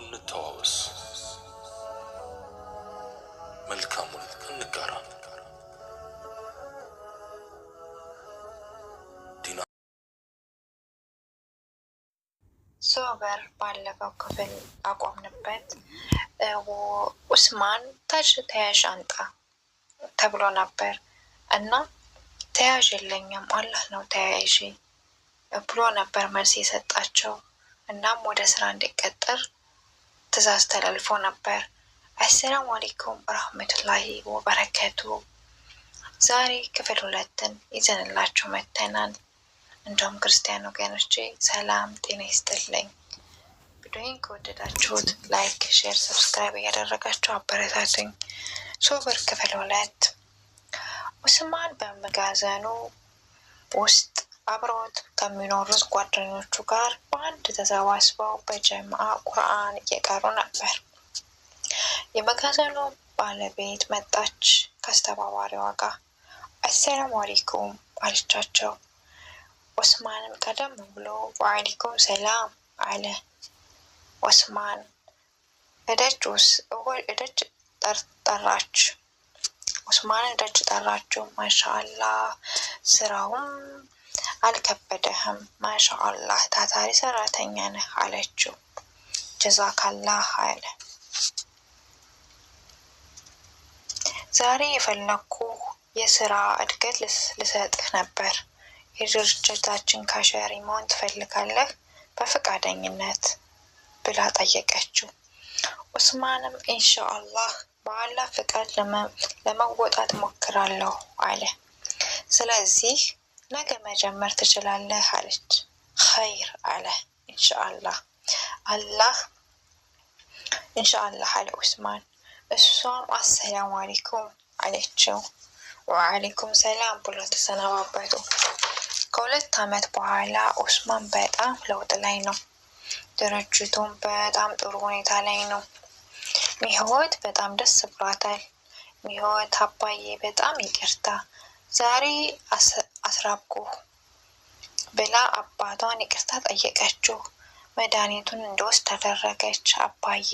እንተዋወስ፣ መልካሙን እንጋራ። ሶበር ባለፈው ክፍል አቆምንበት። ኡስማን ተያዥ አንጣ ተብሎ ነበር እና ተያዥ የለኝም አላህ ነው ተያዥ ብሎ ነበር መልስ የሰጣቸው። እናም ወደ ስራ እንዲቀጠር ትዕዛዝ ተላልፎ ነበር። አሰላሙ አለይኩም ወራህመቱላሂ ወበረካቱ። ዛሬ ክፍል 2ን ይዘንላችሁ መጥተናል። እንደውም ክርስቲያን ወገኖቼ ሰላም ጤና ይስጥልኝ። ቪዲዮን ከወደዳችሁት ላይክ፣ ሼር፣ ሰብስክራይብ እያደረጋችሁ አበረታቱኝ። ሶበር ክፍል 2 ኡስማን በመጋዘኑ ውስጥ አብረውት ከሚኖሩት ጓደኞቹ ጋር በአንድ ተሰባስበው በጀማዓ ቁርአን እየቀሩ ነበር። የመጋዘኑ ባለቤት መጣች ከአስተባባሪዋ ጋር። አሰላሙ አለይኩም አለቻቸው። ኡስማንም ቀደም ብሎ ወአለይኩም ሰላም አለ። ኡስማን እደጅ ጠራች። ኡስማን እደጅ ጠራችው። ማሻአላህ ስራውም አልከበደህም፣ ማሻአላህ ታታሪ ሰራተኛ ነህ አለችው። ጀዛካላህ አለ። ዛሬ የፈለኩ የስራ እድገት ልሰጥህ ነበር። የድርጅታችን ካሸሪ መሆን ትፈልጋለህ በፈቃደኝነት ብላ ጠየቀችው። ኡስማንም ኢንሻአላህ በአላህ ፍቃድ ለመወጣት ሞክራለሁ አለ። ስለዚህ ነገ መጀመር ትችላለህ አለች። ኸይር አለ። ኢንሻአላህ አለ ኡስማን። እሷም አሰላሙ አለይኩም አለችው። ወአለይኩም ሰላም ብሎ ተሰናባበቱ። ከ2 ዓመት በኋላ ኡስማን በጣም ለውጥ ላይ ነው። ድርጅቱም በጣም ጥሩ ሁኔታ ላይ ነው። ሚህወት በጣም ደስ ብሏታል። ሚህወት አባዬ በጣም ይቅርታ ዛሬ አስራብኩ ብላ አባቷን ይቅርታ ጠየቀችው። መድኃኒቱን እንዲወስድ ተደረገች። አባቷ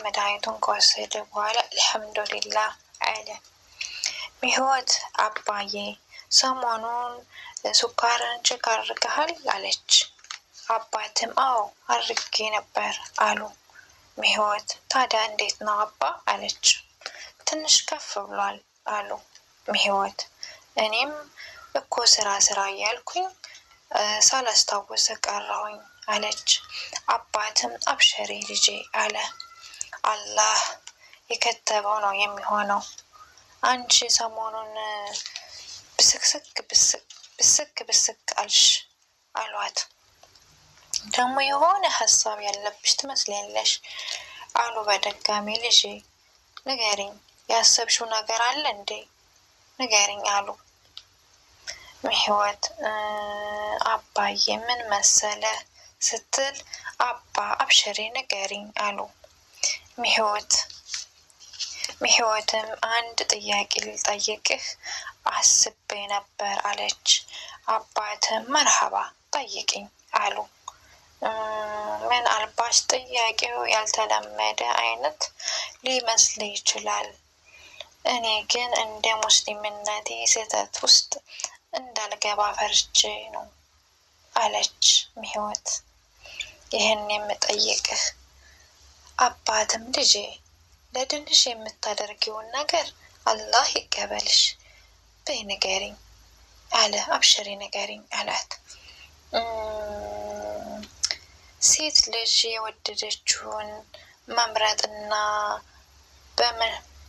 መድኃኒቱን ከወሰደ በኋላ አልሐምዱሊላህ አለ። ሚህወት አባዬ ሰሞኑን ሱካርን ቼክ አድርገሃል አለች። አባትም አዎ አድርጌ ነበር አሉ። ሚህወት ታዲያ እንዴት ነው አባ አለች። ትንሽ ከፍ ብሏል አሉ ሚህወት። እኔም እኮ ስራ እያልኩኝ ሳላስታውስ ቀረሁኝ አለች። አባትም አብሸሪ ልጄ አለ። አላህ የከተበው ነው የሚሆነው። አንቺ ሰሞኑን ብስክ አልሽ አሏት። ደግሞ የሆነ ሀሳብ ያለብሽ ትመስላለሽ አሉ በድጋሚ። ልጄ ንገሪኝ፣ ያሰብሽው ነገር አለ እንዴ? ንገሪኝ አሉ። ሚህወት አባዬ ምን መሰለ ስትል አባ አብሽሬ ንገሪኝ አሉ። ሚህወትም አንድ ጥያቄ ልጠይቅህ አስቤ ነበር አለች። አባትም መርሐባ ጠይቅኝ አሉ። ምናልባት ጥያቄው ያልተለመደ አይነት ሊመስል ይችላል። እኔ ግን እንደ ሙስሊምነቴ ስህተት ውስጥ እንዳልገባ ፈርቼ ነው አለች ሚህወት። ይህን የምጠይቅህ አባትም ልጄ ለድንሽ የምታደርጊውን ነገር አላህ ይቀበልሽ፣ በይ ንገሪኝ አለ። አብሽሪ ንገሪኝ አላት። ሴት ልጅ የወደደችውን መምረጥና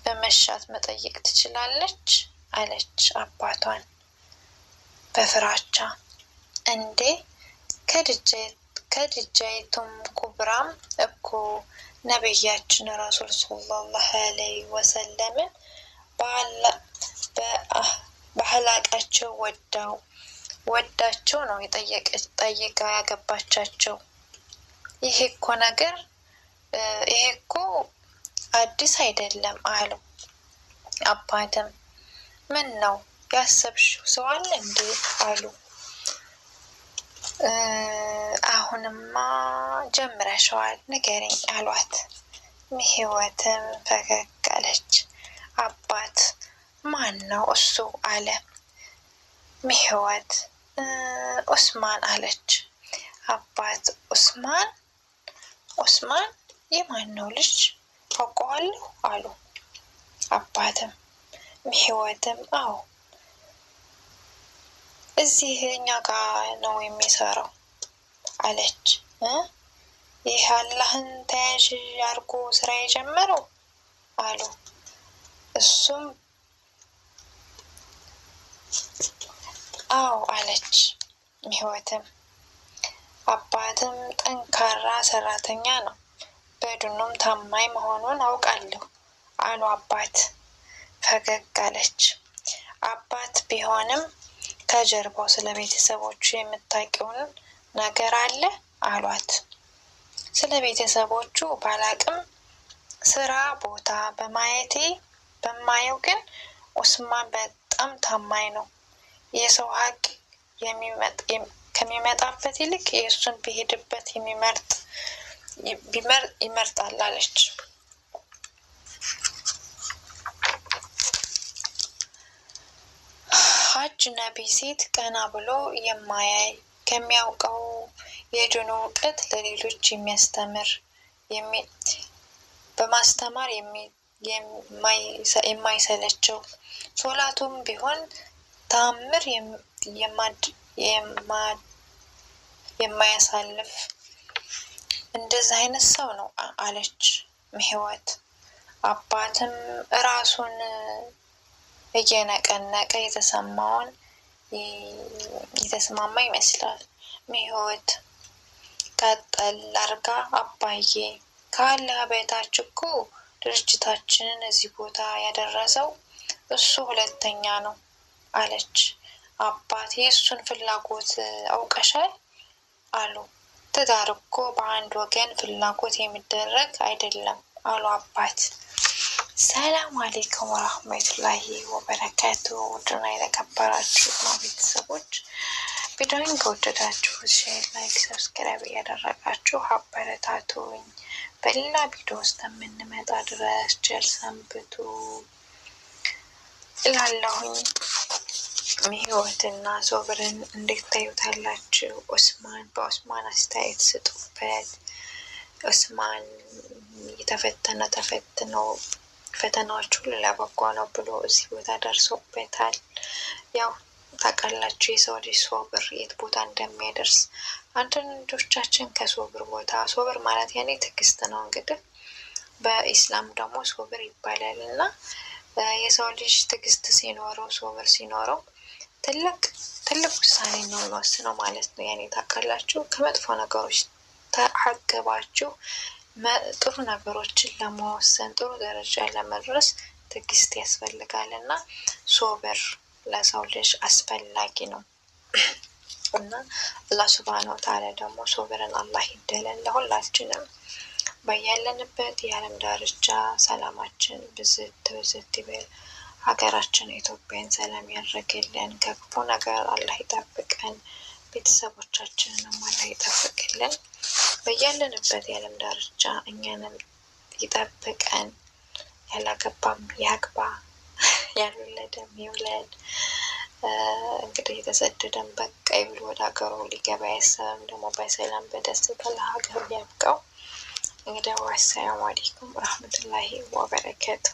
በመሻት መጠየቅ ትችላለች አለች አባቷን በፍራቻ። እንዴ ከድጃይቱም ኩብራም እኮ ነቢያችን ረሱል ሰለላሁ ዐለይሂ ወሰለምን በአህላቃቸው ወዳቸው ነው ጠይቃ ያገባቻቸው። ይሄ እኮ አዲስ አይደለም አሉ። አባትም ምን ነው ያሰብሽው ሰው አለ እንዴ አሉ። አዎ አሁንማ ጀምረሽዋል ንገሪኝ አሏት። ህይወትም ፈገግ አለች። አባት ማን ነው እሱ አለ። ህይወት ኡስማን አለች። አባት ኡስማን የማን ነው ልጅ አውቀዋለሁ አሉ። አባትም ህይወትም አዎ እዚህ እኛ ጋር ነው የሚሰራው አለች። ይህ አላህን ተያዥ አርጎ ስራ የጀመረው አሉ። እሱም አዎ አለች ህይወትም። አባትም ጠንካራ ሰራተኛ ነው፣ በድኑም ታማኝ መሆኑን አውቃለሁ አሉ። አባት ፈገግ አለች። አባት ቢሆንም ከጀርባው ስለ ቤተሰቦቹ የምታውቂውን ነገር አለ አሏት። ስለ ቤተሰቦቹ ባላቅም ስራ ቦታ በማየው ግን ኡስማን በጣም ታማኝ ነው። የሰው ሀቅ ከሚመጣበት ይልቅ የእሱን ቢሄድበት ይመርጣል አለች። አጅነቢ ሴት ቀና ብሎ የማያይ ከሚያውቀው የድኑ እውቀት ለሌሎች የሚያስተምር በማስተማር የማይሰለቸው ሶላቱም ቢሆን ተአምር የማያሳልፍ እንደዚህ አይነት ሰው ነው አለች ህይወት። አባትም ራሱን እየነቀነቀ የተስማማ ይመስላል። ህይወት ቀጠል አርጋ አባዬ ካለህ በታች እኮ ድርጅታችንን እዚህ ቦታ ያደረሰው እሱ ሁለተኛ ነው አለች። አባት የእሱን ፍላጎት አውቀሻል አሉ። ትዳር እኮ በአንድ ወገን ፍላጎት የሚደረግ አይደለም አሉ አባት። ሰላም አለይኩም ወራህመቱላሂ ወበረካቱ። ውድና የተከበራችሁ ቤተሰቦች ቪዲዮውን ከወደዳችሁ ሼር፣ ላይክ፣ ሰብስክራይብ እያደረጋችሁ አበረታቱኝ። በሌላ ቪዲዮ ውስጥ የምንመጣ ድረስ ቸር ሰንብቱ እላለሁኝ። ህይወትና ሶብርን እንዴት ታዩታላችሁ? በኡስማን አስተያየት ስጡበት። ኡስማን ተፈትኖ ፈተናዎች ሁሉ ለበጎ ነው ብሎ እዚህ ቦታ ደርሶበታል። ያው ታውቃላችሁ የሰው ልጅ ሶብር የት ቦታ እንደሚያደርስ። አንዳንዶቻችን ከሶብር ቦታ ሶብር ማለት ያኔ ትዕግስት ነው እንግዲህ በኢስላም ደግሞ ሶብር ይባላል። እና የሰው ልጅ ትዕግስት ሲኖረው ሶብር ሲኖረው ትልቅ ውሳኔ ነው የሚወስነው ማለት ነው። ያኔ ታውቃላችሁ ከመጥፎ ነገሮች ተአገባችሁ ጥሩ ነገሮችን ለመወሰን ጥሩ ደረጃ ለመድረስ ትዕግስት ያስፈልጋል እና ሶብር ለሰው ልጅ አስፈላጊ ነው። እና አላህ ሱብሃነሁ ወተዓላ ደግሞ ሶብርን አላህ ይደለን ለሁላችንም። በያለንበት የዓለም ዳርቻ ሰላማችን ብዝት ይበል። ሀገራችን ኢትዮጵያን ሰላም ያድርግልን። ከክፉ ነገር አላህ ይጠብቀን። ቤተሰቦቻችንንም አላህ ይጠብቅልን። በያለንበት የዓለም ዳርቻ እኛንም ይጠብቀን። ያላገባም ያግባ፣ ያልወለደም ይውለድ። እንግዲህ የተሰደደን በቃ ይብል ወደ ሀገሩ ሊገባ ያሰበም ደግሞ በሰላም በደስታ ለሀገሩ ያብቃው። እንግዲህ አሰላሙ አለይኩም ወራህመቱላሂ ወበረካቱ።